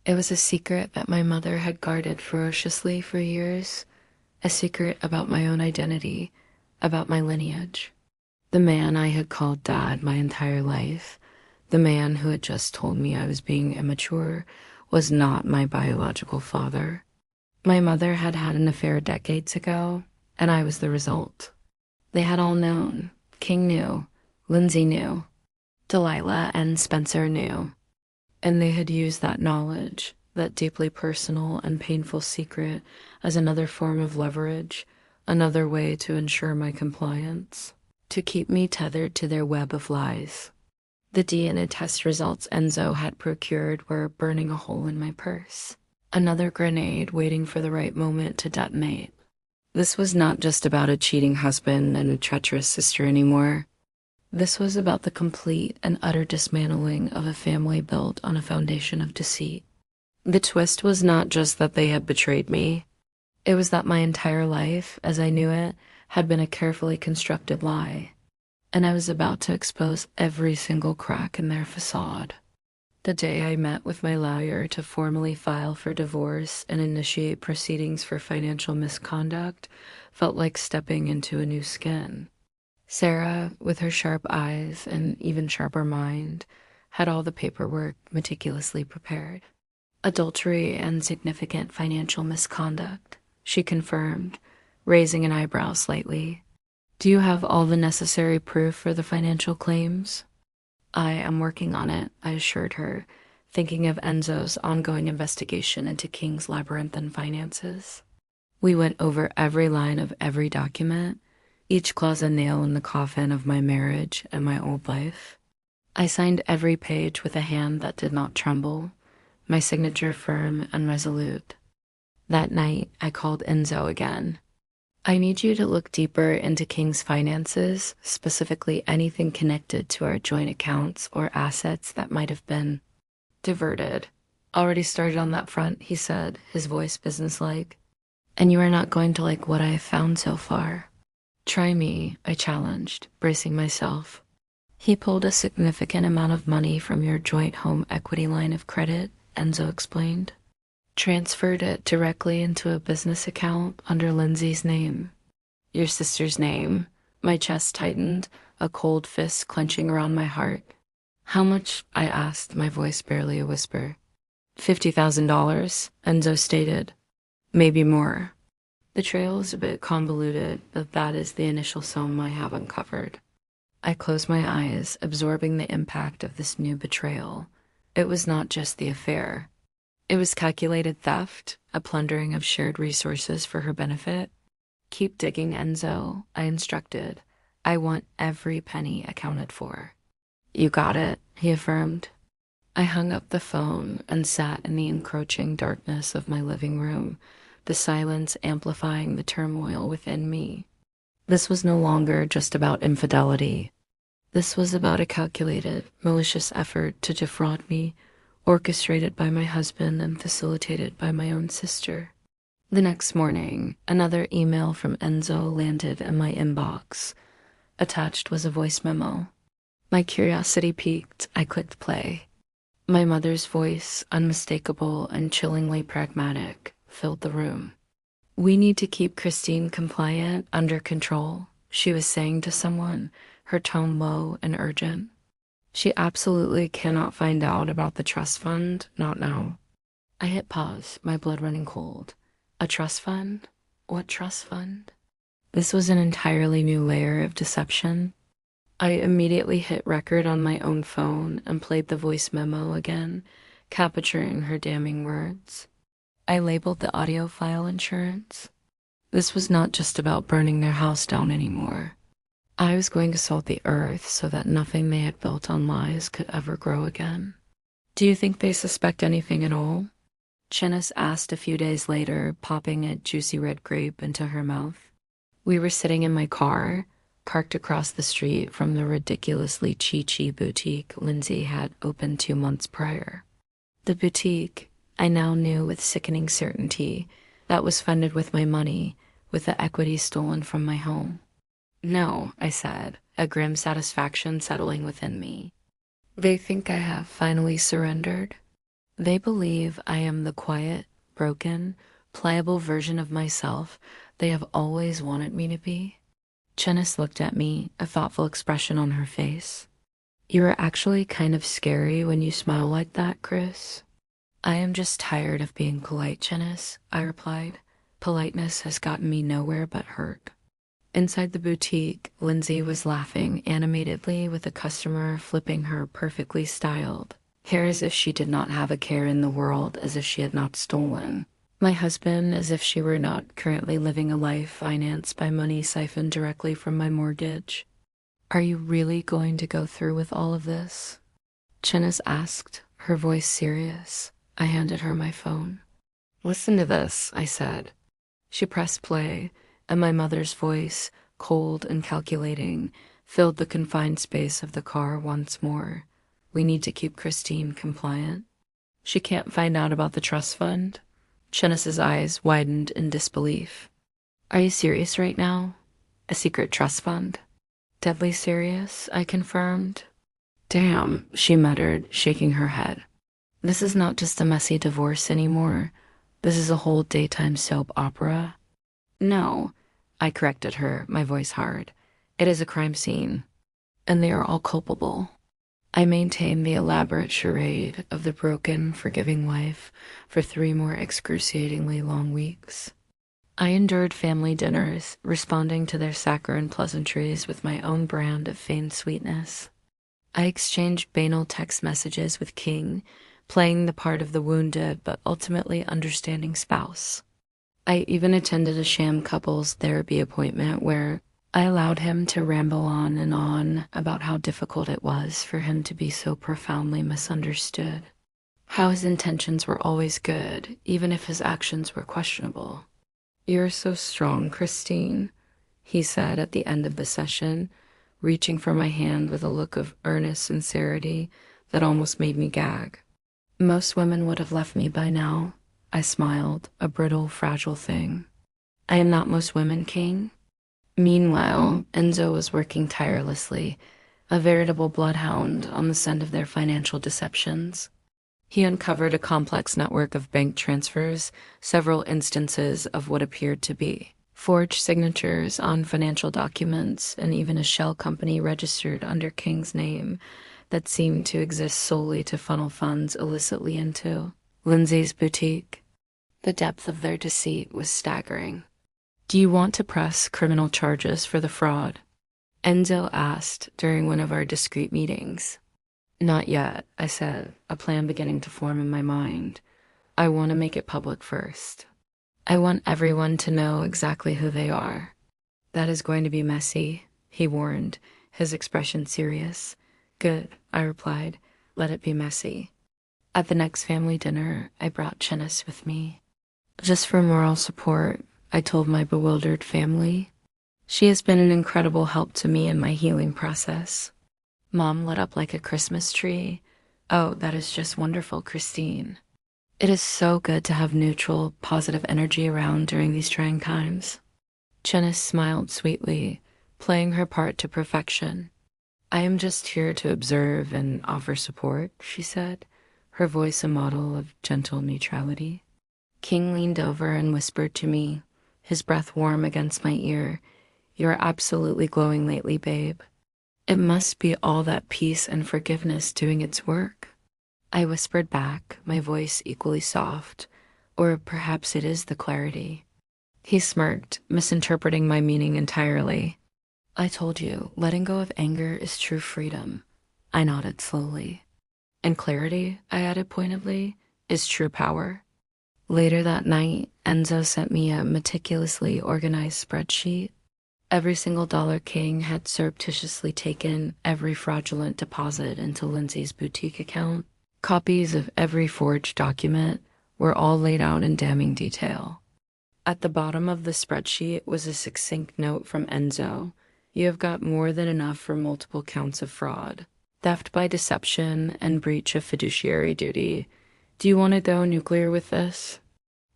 It was a secret that my mother had guarded ferociously for years, a secret about my own identity, about my lineage. The man I had called Dad my entire life, the man who had just told me I was being immature, was not my biological father. My mother had had an affair decades ago, and I was the result. They had all known. King knew. Lindsay knew. Delilah and Spencer knew. And they had used that knowledge, that deeply personal and painful secret, as another form of leverage, another way to ensure my compliance, to keep me tethered to their web of lies. The DNA test results Enzo had procured were burning a hole in my purse, another grenade waiting for the right moment to detonate. This was not just about a cheating husband and a treacherous sister anymore. This was about the complete and utter dismantling of a family built on a foundation of deceit. The twist was not just that they had betrayed me. It was that my entire life, as I knew it, had been a carefully constructed lie, and I was about to expose every single crack in their facade. The day I met with my lawyer to formally file for divorce and initiate proceedings for financial misconduct felt like stepping into a new skin. Sarah, with her sharp eyes and even sharper mind, had all the paperwork meticulously prepared. "Adultery and significant financial misconduct," she confirmed, raising an eyebrow slightly. "Do you have all the necessary proof for the financial claims?" I am working on it, I assured her, thinking of Enzo's ongoing investigation into King's labyrinthine finances. We went over every line of every document, each clause a nail in the coffin of my marriage and my old life. I signed every page with a hand that did not tremble, my signature firm and resolute. That night, I called Enzo again. I need you to look deeper into King's finances, specifically anything connected to our joint accounts or assets that might have been diverted. Already started on that front, he said, his voice businesslike. And you are not going to like what I have found so far. Try me, I challenged, bracing myself. He pulled a significant amount of money from your joint home equity line of credit, Enzo explained. Transferred it directly into a business account under Lindsay's name. Your sister's name. My chest tightened, a cold fist clenching around my heart. How much? I asked, my voice barely a whisper. $50,000, Enzo stated. Maybe more. The trail is a bit convoluted, but that is the initial sum I have uncovered. I closed my eyes, absorbing the impact of this new betrayal. It was not just the affair. It was calculated theft, a plundering of shared resources for her benefit. Keep digging, Enzo, I instructed. I want every penny accounted for. You got it, he affirmed. I hung up the phone and sat in the encroaching darkness of my living room, the silence amplifying the turmoil within me. This was no longer just about infidelity. This was about a calculated, malicious effort to defraud me, orchestrated by my husband and facilitated by my own sister. The next morning, another email from Enzo landed in my inbox. Attached was a voice memo. My curiosity piqued, I clicked play. My mother's voice, unmistakable and chillingly pragmatic, filled the room. We need to keep Christine compliant, under control, she was saying to someone, her tone low and urgent. She absolutely cannot find out about the trust fund, not now. I hit pause, my blood running cold. A trust fund? What trust fund? This was an entirely new layer of deception. I immediately hit record on my own phone and played the voice memo again, capturing her damning words. I labeled the audio file insurance. This was not just about burning their house down anymore. I was going to salt the earth so that nothing they had built on lies could ever grow again. Do you think they suspect anything at all? Chinnis asked a few days later, popping a juicy red grape into her mouth. We were sitting in my car, parked across the street from the ridiculously chi-chi boutique Lindsay had opened 2 months prior. The boutique, I now knew with sickening certainty, that was funded with my money, with the equity stolen from my home. No, I said, a grim satisfaction settling within me. They think I have finally surrendered. They believe I am the quiet, broken, pliable version of myself they have always wanted me to be. Chinnis looked at me, a thoughtful expression on her face. You are actually kind of scary when you smile like that, Chris. I am just tired of being polite, Chinnis, I replied. Politeness has gotten me nowhere but hurt. Inside the boutique, Lindsay was laughing animatedly with a customer flipping her perfectly styled hair as if she did not have a care in the world, as if she had not stolen. My husband as if she were not currently living a life financed by money siphoned directly from my mortgage. Are you really going to go through with all of this? Chinnis asked, her voice serious. I handed her my phone. Listen to this, I said. She pressed play, and my mother's voice, cold and calculating, filled the confined space of the car once more. We need to keep Christine compliant. She can't find out about the trust fund. Chinnis's eyes widened in disbelief. Are you serious right now? A secret trust fund? Deadly serious, I confirmed. Damn, she muttered, shaking her head. This is not just a messy divorce anymore. This is a whole daytime soap opera. No, I corrected her, my voice hard. It is a crime scene, and they are all culpable. I maintained the elaborate charade of the broken, forgiving wife for 3 more excruciatingly long weeks. I endured family dinners, responding to their saccharine pleasantries with my own brand of feigned sweetness. I exchanged banal text messages with King, playing the part of the wounded but ultimately understanding spouse. I even attended a sham couples therapy appointment where I allowed him to ramble on and on about how difficult it was for him to be so profoundly misunderstood. How his intentions were always good, even if his actions were questionable. "You're so strong, Christine," he said at the end of the session, reaching for my hand with a look of earnest sincerity that almost made me gag. Most women would have left me by now. I smiled, a brittle, fragile thing. I am not most women, King. Meanwhile, Enzo was working tirelessly, a veritable bloodhound on the scent of their financial deceptions. He uncovered a complex network of bank transfers, several instances of what appeared to be forged signatures on financial documents, and even a shell company registered under King's name that seemed to exist solely to funnel funds illicitly into Lindsay's boutique. The depth of their deceit was staggering. "Do you want to press criminal charges for the fraud?" Enzo asked during one of our discreet meetings. "Not yet," I said, a plan beginning to form in my mind. "I want to make it public first. I want everyone to know exactly who they are." "That is going to be messy," he warned, his expression serious. "Good," I replied. "Let it be messy." At the next family dinner, I brought Chinnis with me. Just for moral support, I told my bewildered family. She has been an incredible help to me in my healing process. Mom lit up like a Christmas tree. "Oh, that is just wonderful, Christine. It is so good to have neutral, positive energy around during these trying times." Chinnis smiled sweetly, playing her part to perfection. "I am just here to observe and offer support," she said, her voice a model of gentle neutrality. King leaned over and whispered to me, his breath warm against my ear. "You're absolutely glowing lately, babe." "It must be all that peace and forgiveness doing its work." I whispered back, my voice equally soft, or perhaps it is the clarity. He smirked, misinterpreting my meaning entirely. "I told you, letting go of anger is true freedom." I nodded slowly. "And clarity," I added pointedly, "is true power." Later that night, Enzo sent me a meticulously organized spreadsheet. Every single dollar King had surreptitiously taken every fraudulent deposit into Lindsay's boutique account. Copies of every forged document were all laid out in damning detail. At the bottom of the spreadsheet was a succinct note from Enzo. "You have got more than enough for multiple counts of fraud, theft by deception, and breach of fiduciary duty. Do you want to go nuclear with this?"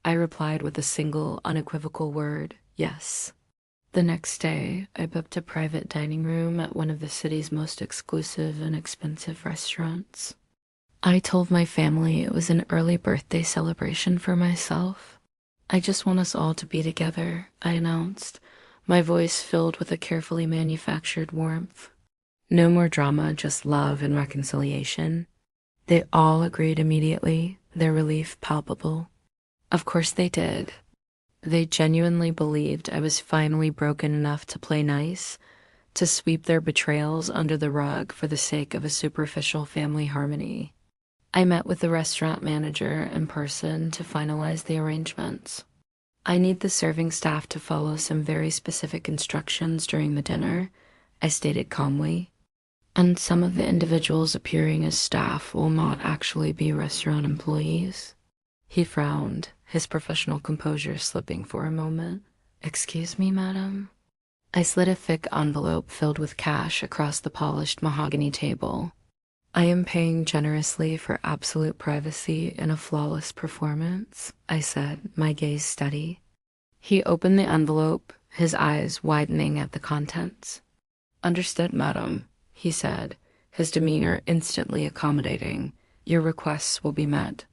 I replied with a single, unequivocal word, "Yes." The next day, I booked a private dining room at one of the city's most exclusive and expensive restaurants. I told my family it was an early birthday celebration for myself. "I just want us all to be together," I announced, my voice filled with a carefully manufactured warmth. No more drama, just love and reconciliation. They all agreed immediately, their relief palpable. Of course they did. They genuinely believed I was finally broken enough to play nice, to sweep their betrayals under the rug for the sake of a superficial family harmony. I met with the restaurant manager in person to finalize the arrangements. "I need the serving staff to follow some very specific instructions during the dinner," I stated calmly. "And some of the individuals appearing as staff will not actually be restaurant employees." He frowned, his professional composure slipping for a moment. "Excuse me, madam?" I slid a thick envelope filled with cash across the polished mahogany table. "I am paying generously for absolute privacy and a flawless performance," I said, my gaze steady. He opened the envelope, his eyes widening at the contents. "Understood, madam," he said, his demeanor instantly accommodating. "Your requests will be met."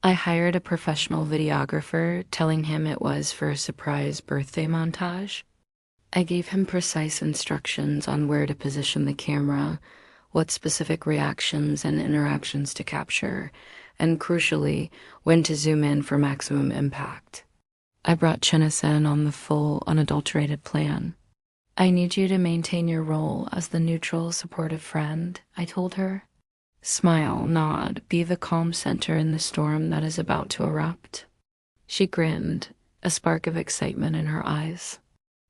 I hired a professional videographer, telling him it was for a surprise birthday montage. I gave him precise instructions on where to position the camera, what specific reactions and interactions to capture, and crucially, when to zoom in for maximum impact. I brought Chinnis in on the full, unadulterated plan. I need you to maintain your role as the neutral, supportive friend, I told her. Smile, nod, be the calm center in the storm that is about to erupt. She grinned, a spark of excitement in her eyes.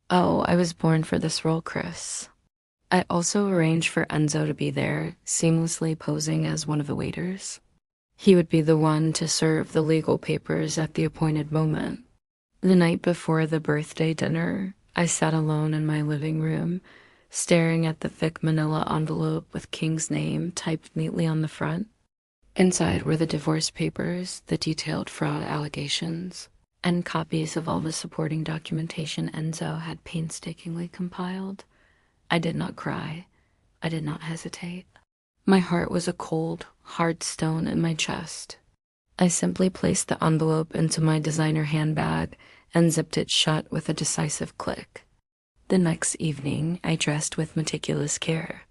Oh, I was born for this role, Chris. I also arranged for Enzo to be there, seamlessly posing as one of the waiters. He would be the one to serve the legal papers at the appointed moment. The night before the birthday dinner, I sat alone in my living room, staring at the thick manila envelope with King's name typed neatly on the front. Inside were the divorce papers, the detailed fraud allegations, and copies of all the supporting documentation Enzo had painstakingly compiled. I did not cry. I did not hesitate. My heart was a cold, hard stone in my chest. I simply placed the envelope into my designer handbag and zipped it shut with a decisive click. The next evening, I dressed with meticulous care.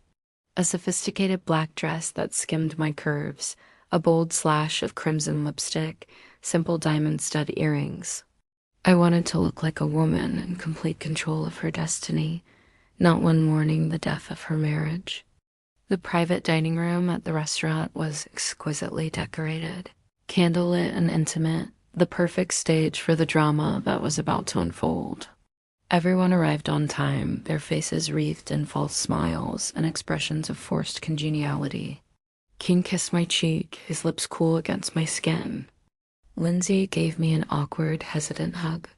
A sophisticated black dress that skimmed my curves, a bold slash of crimson lipstick, simple diamond stud earrings. I wanted to look like a woman in complete control of her destiny, not one mourning the death of her marriage. The private dining room at the restaurant was exquisitely decorated, candlelit and intimate, the perfect stage for the drama that was about to unfold. Everyone arrived on time, their faces wreathed in false smiles and expressions of forced congeniality. King kissed my cheek, his lips cool against my skin. Lindsay gave me an awkward, hesitant hug.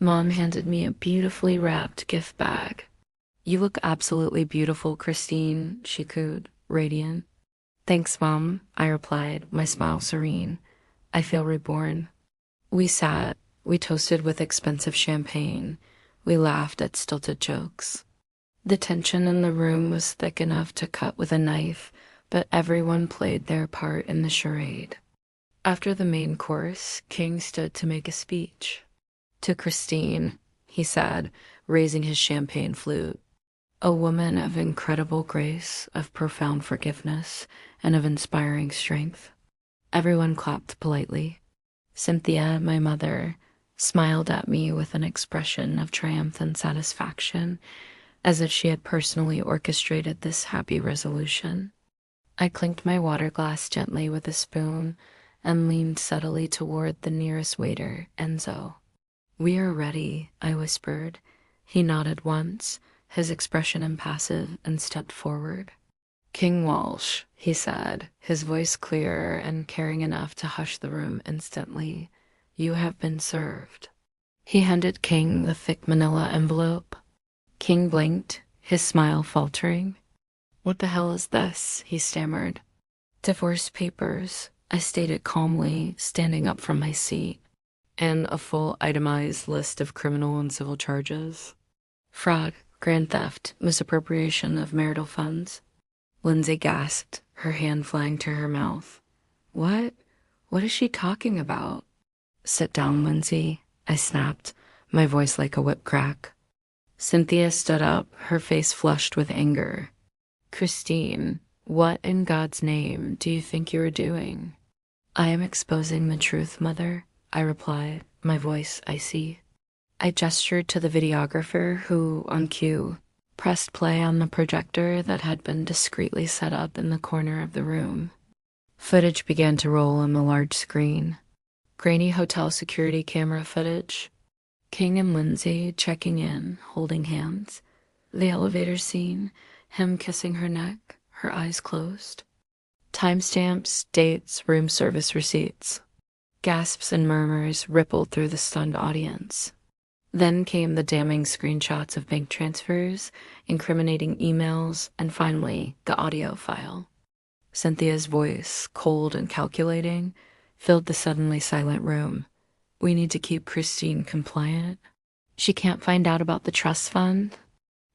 Mom handed me a beautifully wrapped gift bag. You look absolutely beautiful, Christine, she cooed, radiant. Thanks, Mom, I replied, my smile serene. I feel reborn. We sat, we toasted with expensive champagne. We laughed at stilted jokes. The tension in the room was thick enough to cut with a knife, but everyone played their part in the charade. After the main course, King stood to make a speech. To Christine, he said, raising his champagne flute. A woman of incredible grace, of profound forgiveness, and of inspiring strength. Everyone clapped politely. Cynthia, my mother, smiled at me with an expression of triumphant satisfaction, as if she had personally orchestrated this happy resolution. I clinked my water glass gently with a spoon and leaned subtly toward the nearest waiter, Enzo. We are ready, I whispered. He nodded once, his expression impassive, and stepped forward. King Walsh, he said, his voice clear and caring enough to hush the room instantly. You have been served. He handed King the thick manila envelope. King blinked, his smile faltering. What the hell is this? He stammered. Divorce papers, I stated calmly, standing up from my seat. And a full itemized list of criminal and civil charges. Fraud, grand theft, misappropriation of marital funds. Lindsay gasped, her hand flying to her mouth. What? What is she talking about? Sit down, Lindsay, I snapped, my voice like a whip crack. Cynthia stood up, her face flushed with anger. Christine, what in God's name do you think you are doing? I am exposing the truth, Mother, I replied, my voice icy. I gestured to the videographer who, on cue, pressed play on the projector that had been discreetly set up in the corner of the room. Footage began to roll on the large screen. Grainy hotel security camera footage. King and Lindsay checking in, holding hands. The elevator scene, him kissing her neck, her eyes closed. Timestamps, dates, room service receipts. Gasps and murmurs rippled through the stunned audience. Then came the damning screenshots of bank transfers, incriminating emails, and finally, the audio file. Cynthia's voice, cold and calculating, filled the suddenly silent room. We need to keep Christine compliant. She can't find out about the trust fund.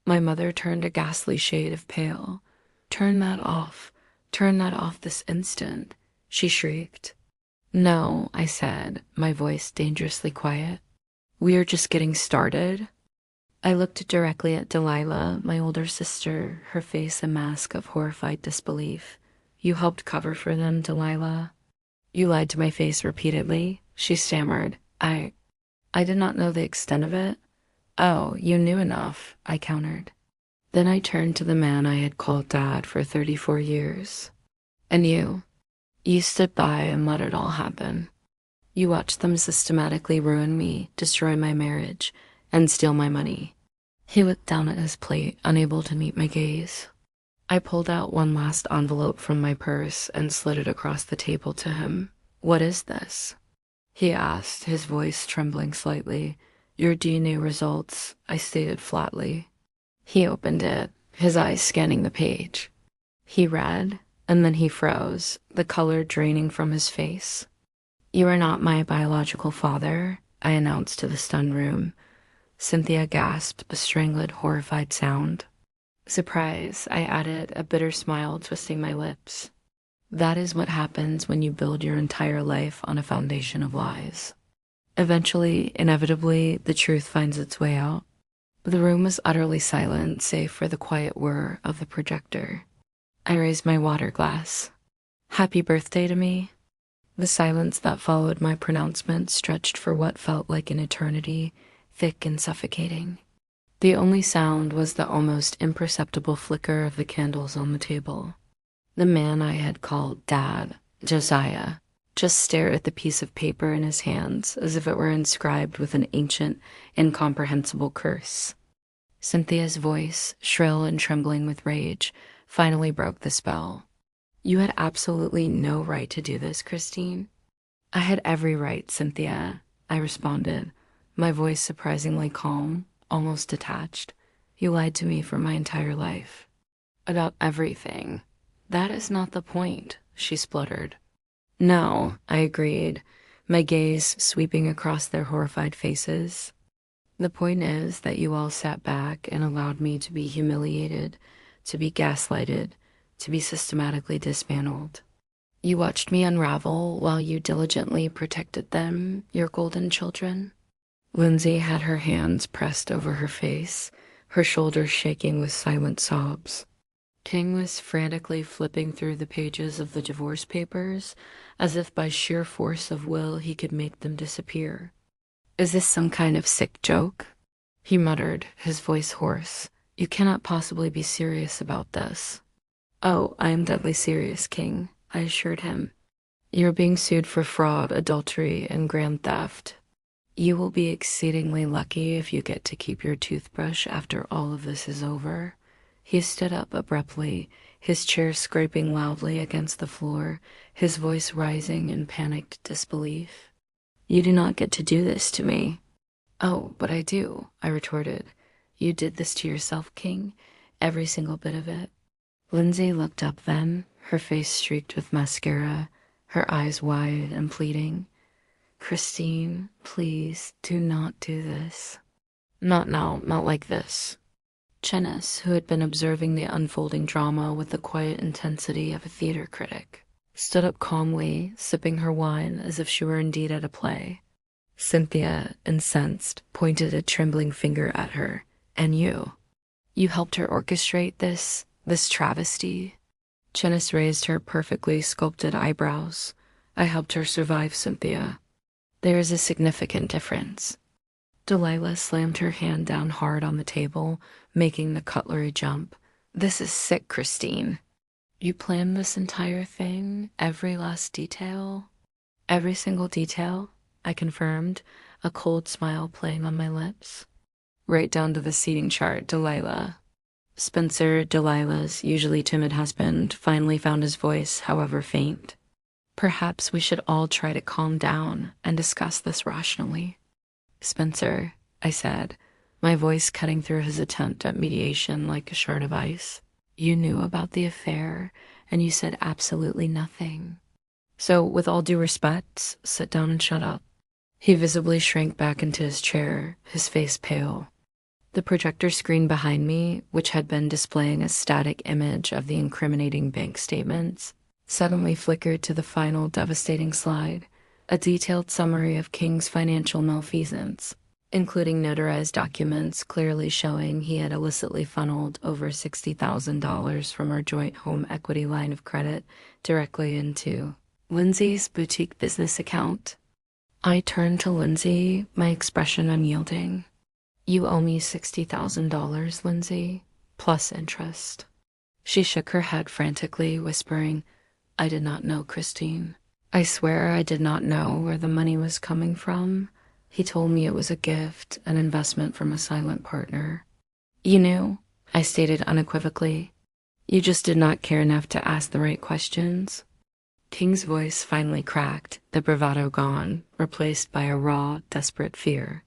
My mother turned a ghastly shade of pale. Turn that off. Turn that off this instant, she shrieked. No, I said, my voice dangerously quiet. We are just getting started. I looked directly at Delilah, my older sister, her face a mask of horrified disbelief. You helped cover for them, Delilah. You lied to my face repeatedly, she stammered. I did not know the extent of it. Oh, you knew enough, I countered. Then I turned to the man I had called Dad for 34 years. And you stood by and let it all happen. You watched them systematically ruin me, destroy my marriage, and steal my money. He looked down at his plate, unable to meet my gaze. I pulled out one last envelope from my purse and slid it across the table to him. What is this? He asked, his voice trembling slightly. Your DNA results, I stated flatly. He opened it, his eyes scanning the page. He read, and then he froze, the color draining from his face. You are not my biological father, I announced to the stunned room. Cynthia gasped, a strangled, horrified sound. Surprise, I added, a bitter smile twisting my lips. That is what happens when you build your entire life on a foundation of lies. Eventually, inevitably, the truth finds its way out. The room was utterly silent, save for the quiet whir of the projector. I raised my water glass. Happy birthday to me. The silence that followed my pronouncement stretched for what felt like an eternity, thick and suffocating. The only sound was the almost imperceptible flicker of the candles on the table. The man I had called Dad, Josiah, just stared at the piece of paper in his hands as if it were inscribed with an ancient, incomprehensible curse. Cynthia's voice, shrill and trembling with rage, finally broke the spell. You had absolutely no right to do this, Christine. I had every right, Cynthia, I responded, my voice surprisingly calm, almost detached. You lied to me for my entire life. About everything. That is not the point, she spluttered. No, I agreed, my gaze sweeping across their horrified faces. The point is that you all sat back and allowed me to be humiliated, to be gaslighted, to be systematically dismantled. You watched me unravel while you diligently protected them, your golden children. Lindsay had her hands pressed over her face, her shoulders shaking with silent sobs. King was frantically flipping through the pages of the divorce papers, as if by sheer force of will he could make them disappear. Is this some kind of sick joke? He muttered, his voice hoarse. You cannot possibly be serious about this. Oh, I am deadly serious, King, I assured him. You're being sued for fraud, adultery, and grand theft. You will be exceedingly lucky if you get to keep your toothbrush after all of this is over. He stood up abruptly, his chair scraping loudly against the floor, his voice rising in panicked disbelief. You do not get to do this to me. Oh, but I do, I retorted. You did this to yourself, King, every single bit of it. Lindsay looked up then, her face streaked with mascara, her eyes wide and pleading. Christine, please do not do this. Not now, not like this. Chennis, who had been observing the unfolding drama with the quiet intensity of a theater critic, stood up calmly, sipping her wine as if she were indeed at a play. Cynthia, incensed, pointed a trembling finger at her. And you. You helped her orchestrate this travesty. Chennis raised her perfectly sculpted eyebrows. I helped her survive, Cynthia. There is a significant difference. Delilah slammed her hand down hard on the table, making the cutlery jump. This is sick, Christine. You planned this entire thing, every last detail? Every single detail, I confirmed, a cold smile playing on my lips. Right down to the seating chart, Delilah. Spencer, Delilah's usually timid husband, finally found his voice, however faint. Perhaps we should all try to calm down and discuss this rationally. Spencer, I said, my voice cutting through his attempt at mediation like a shard of ice. You knew about the affair, and you said absolutely nothing. So, with all due respect, sit down and shut up. He visibly shrank back into his chair, his face pale. The projector screen behind me, which had been displaying a static image of the incriminating bank statements, suddenly flickered to the final devastating slide, a detailed summary of King's financial malfeasance, including notarized documents clearly showing he had illicitly funneled over $60,000 from our joint home equity line of credit directly into Lindsay's boutique business account. I turned to Lindsay, my expression unyielding. You owe me $60,000, Lindsay, plus interest. She shook her head frantically, whispering, I did not know, Christine. I swear I did not know where the money was coming from. He told me it was a gift, an investment from a silent partner. You knew, I stated unequivocally. You just did not care enough to ask the right questions. King's voice finally cracked, the bravado gone, replaced by a raw, desperate fear.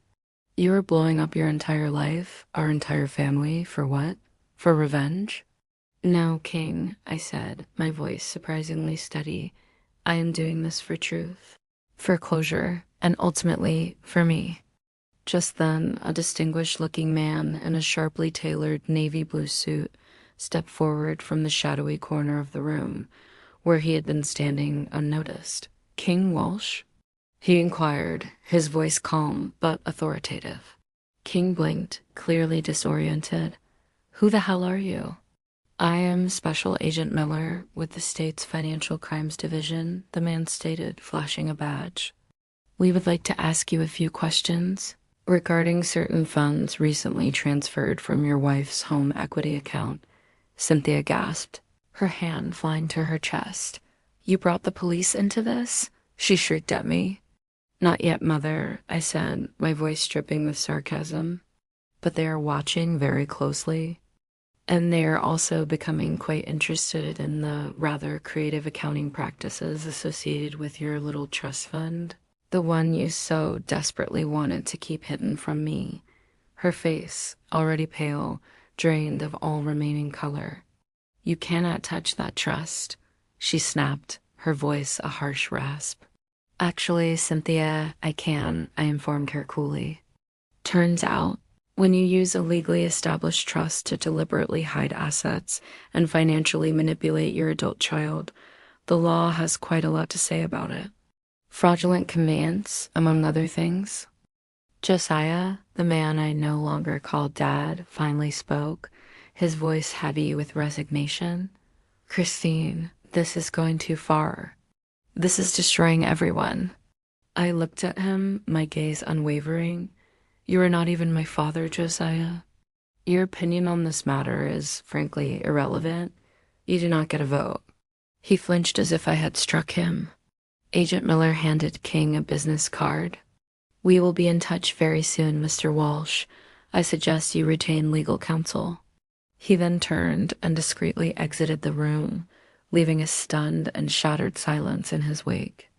You were blowing up your entire life, our entire family, for what? For revenge? No, King, I said, my voice surprisingly steady. I am doing this for truth, for closure, and ultimately for me. Just then, a distinguished-looking man in a sharply tailored navy blue suit stepped forward from the shadowy corner of the room, where he had been standing unnoticed. King Walsh? He inquired, his voice calm but authoritative. King blinked, clearly disoriented. Who the hell are you? I am Special Agent Miller with the state's Financial Crimes Division, the man stated, flashing a badge. We would like to ask you a few questions regarding certain funds recently transferred from your wife's home equity account. Cynthia gasped, her hand flying to her chest. You brought the police into this? She shrieked at me. Not yet, Mother, I said, my voice dripping with sarcasm. But they are watching very closely. And they are also becoming quite interested in the rather creative accounting practices associated with your little trust fund. The one you so desperately wanted to keep hidden from me. Her face, already pale, drained of all remaining color. You cannot touch that trust, she snapped, her voice a harsh rasp. Actually, Cynthia, I can, I informed her coolly. Turns out, when you use a legally established trust to deliberately hide assets and financially manipulate your adult child, the law has quite a lot to say about it. Fraudulent conveyance, among other things. Josiah, the man I no longer called Dad, finally spoke, his voice heavy with resignation. Christine, this is going too far. This is destroying everyone. I looked at him, my gaze unwavering. You are not even my father, Josiah. Your opinion on this matter is, frankly, irrelevant. You do not get a vote. He flinched as if I had struck him. Agent Miller handed King a business card. We will be in touch very soon, Mr. Walsh. I suggest you retain legal counsel. He then turned and discreetly exited the room, leaving a stunned and shattered silence in his wake.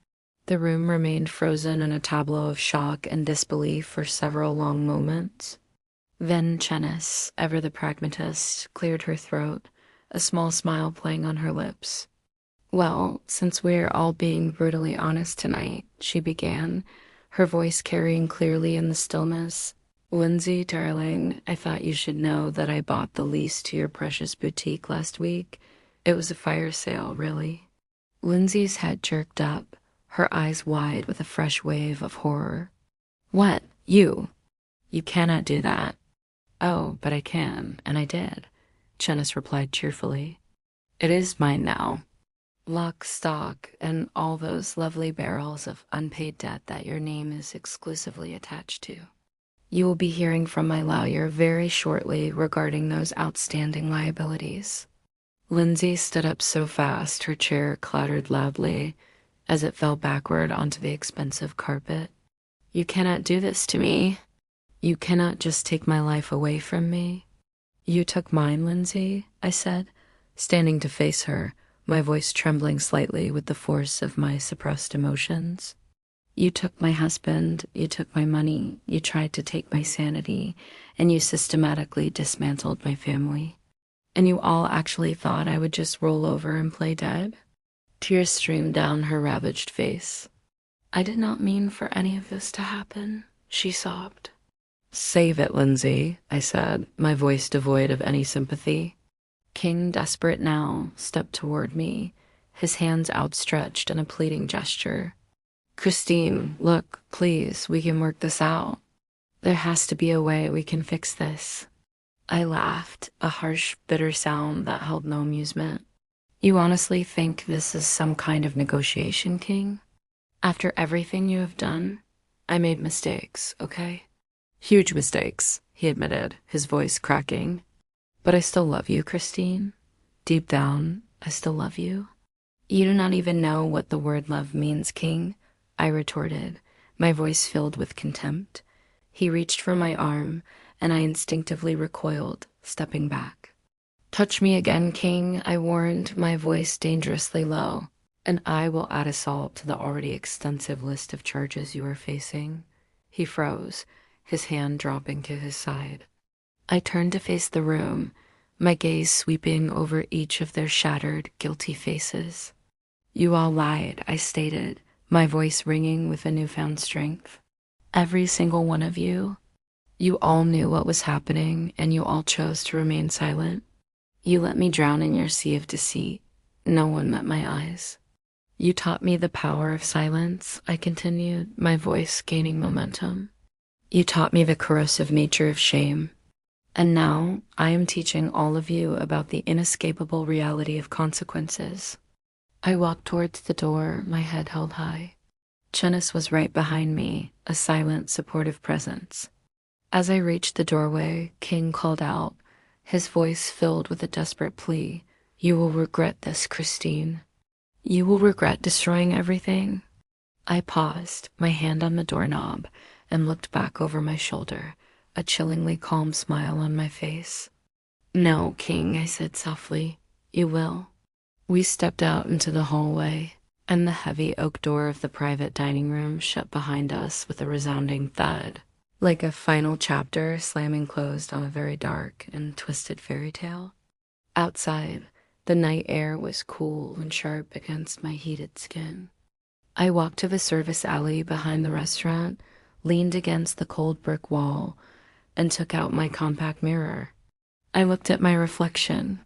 The room remained frozen in a tableau of shock and disbelief for several long moments. Then Chenis, ever the pragmatist, cleared her throat, a small smile playing on her lips. Well, since we're all being brutally honest tonight, she began, her voice carrying clearly in the stillness. Lindsay, darling, I thought you should know that I bought the lease to your precious boutique last week. It was a fire sale, really. Lindsay's head jerked up, her eyes wide with a fresh wave of horror. What? You? You cannot do that. Oh, but I can, and I did, Chenis replied cheerfully. It is mine now. Lock, stock, and all those lovely barrels of unpaid debt that your name is exclusively attached to. You will be hearing from my lawyer very shortly regarding those outstanding liabilities. Lindsay stood up so fast her chair clattered loudly as it fell backward onto the expensive carpet. You cannot do this to me. You cannot just take my life away from me. You took mine, Lindsay, I said, standing to face her, my voice trembling slightly with the force of my suppressed emotions. You took my husband, you took my money, you tried to take my sanity, and you systematically dismantled my family. And you all actually thought I would just roll over and play dead? Tears streamed down her ravaged face. I did not mean for any of this to happen, she sobbed. Save it, Lindsay, I said, my voice devoid of any sympathy. King, desperate now, stepped toward me, his hands outstretched in a pleading gesture. Christine, look, please, we can work this out. There has to be a way we can fix this. I laughed, a harsh, bitter sound that held no amusement. You honestly think this is some kind of negotiation, King? After everything you have done, I made mistakes, okay? Huge mistakes, he admitted, his voice cracking. But I still love you, Christine. Deep down, I still love you. You do not even know what the word love means, King, I retorted, my voice filled with contempt. He reached for my arm, and I instinctively recoiled, stepping back. Touch me again, King, I warned, my voice dangerously low, and I will add assault to the already extensive list of charges you are facing. He froze, his hand dropping to his side. I turned to face the room, my gaze sweeping over each of their shattered, guilty faces. You all lied, I stated, my voice ringing with a newfound strength. Every single one of you. You all knew what was happening, and you all chose to remain silent. You let me drown in your sea of deceit. No one met my eyes. You taught me the power of silence, I continued, my voice gaining momentum. You taught me the corrosive nature of shame. And now I am teaching all of you about the inescapable reality of consequences. I walked towards the door, my head held high. Chennis was right behind me, a silent, supportive presence. As I reached the doorway, King called out, his voice filled with a desperate plea. You will regret this, Christine. You will regret destroying everything. I paused, my hand on the doorknob, and looked back over my shoulder, a chillingly calm smile on my face. No, King, I said softly. You will. We stepped out into the hallway, and the heavy oak door of the private dining room shut behind us with a resounding thud, like a final chapter slamming closed on a very dark and twisted fairy tale. Outside, the night air was cool and sharp against my heated skin. I walked to the service alley behind the restaurant, leaned against the cold brick wall, and took out my compact mirror. I looked at my reflection.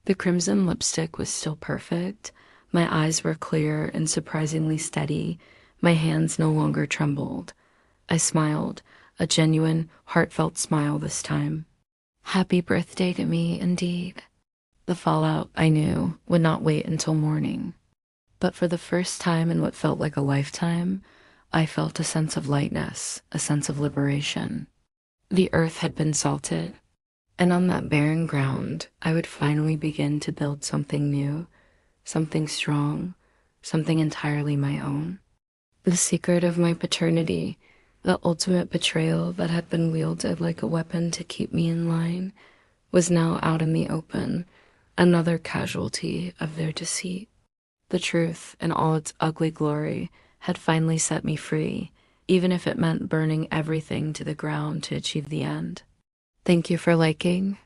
The crimson lipstick was still perfect. My eyes were clear and surprisingly steady. My hands no longer trembled. I smiled, a genuine, heartfelt smile this time. Happy birthday to me, indeed. The fallout, I knew, would not wait until morning. But for the first time in what felt like a lifetime, I felt a sense of lightness, a sense of liberation. The earth had been salted, and on that barren ground, I would finally begin to build something new, something strong, something entirely my own. The secret of my paternity, the ultimate betrayal that had been wielded like a weapon to keep me in line, was now out in the open, another casualty of their deceit. The truth, in all its ugly glory, had finally set me free, even if it meant burning everything to the ground to achieve the end. Thank you for liking,